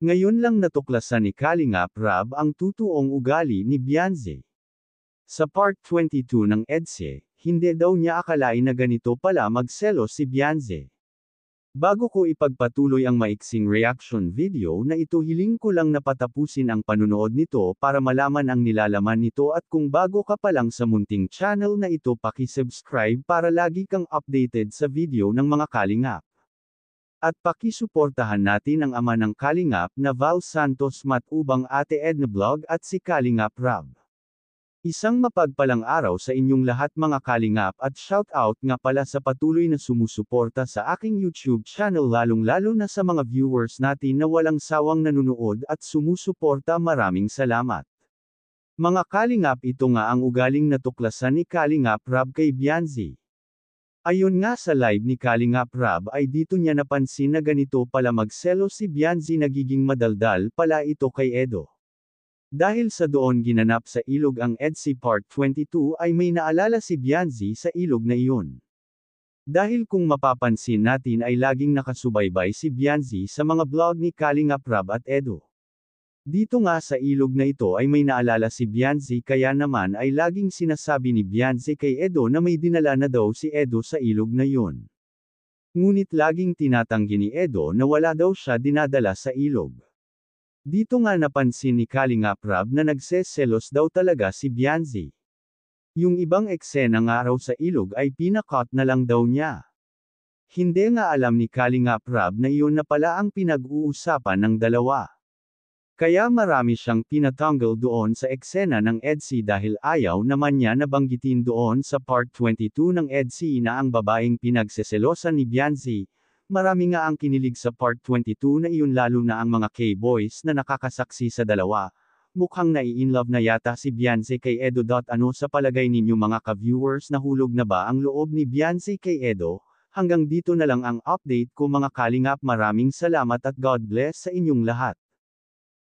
Ngayon lang natuklasan ni Kalingap Rab ang totoong ugali ni Beyonce. Sa Part 22 ng EDSA, hindi daw niya akalain na ganito pala magselos si Beyonce. Bago ko ipagpatuloy ang maiksing reaction video na ito, hiling ko lang na patapusin ang panunood nito para malaman ang nilalaman nito, at kung bago ka pa lang sa munting channel na ito, paki-subscribe para lagi kang updated sa video ng mga Kalingap. At pakisuportahan natin ang ama ng Kalingap na Val Santos Matubang, Ate Edna Vlog at si Kalingap Rab. Isang mapagpalang araw sa inyong lahat mga Kalingap, at shout out nga pala sa patuloy na sumusuporta sa aking YouTube channel, lalong-lalo na sa mga viewers natin na walang sawang nanunood at sumusuporta. Maraming salamat. Mga Kalingap, ito nga ang ugaling natuklasan ni Kalingap Rab kay Beyonce. Ayon nga sa live ni Kalingap Rab ay dito niya napansin na ganito pala magselos si Beyonce, nagiging madaldal pala ito kay Edo. Dahil sa doon ginanap sa ilog ang EDSA Part 22 ay may naalala si Beyonce sa ilog na iyon. Dahil kung mapapansin natin ay laging nakasubaybay si Beyonce sa mga vlog ni Kalingap Rab at Edo. Dito nga sa ilog na ito ay may naalala si Beyonce, kaya naman ay laging sinasabi ni Beyonce kay Edo na may dinala na daw si Edo sa ilog na iyon. Ngunit laging tinatanggi ni Edo na wala daw siya dinadala sa ilog. Dito nga napansin ni Kalingap Rab na nagseselos daw talaga si Beyonce. Yung ibang eksena nga raw sa ilog ay pinakot na lang daw niya. Hindi nga alam ni Kalingap Rab na iyon na pala ang pinag-uusapan ng dalawa. Kaya marami siyang pinatanggal doon sa eksena ng EDSA dahil ayaw naman niya nabanggitin doon sa Part 22 ng EDSA na ang babaeng pinagseselosan ni Beyonce. Marami nga ang kinilig sa Part 22 na iyon, lalo na ang mga K-boys na nakakasaksi sa dalawa. Mukhang nai-inlove na yata si Beyonce kay Edo. Ano sa palagay ninyo mga ka-viewers, nahulog na ba ang loob ni Beyonce kay Edo? Hanggang dito na lang ang update ko mga Kalingap, maraming salamat at God bless sa inyong lahat.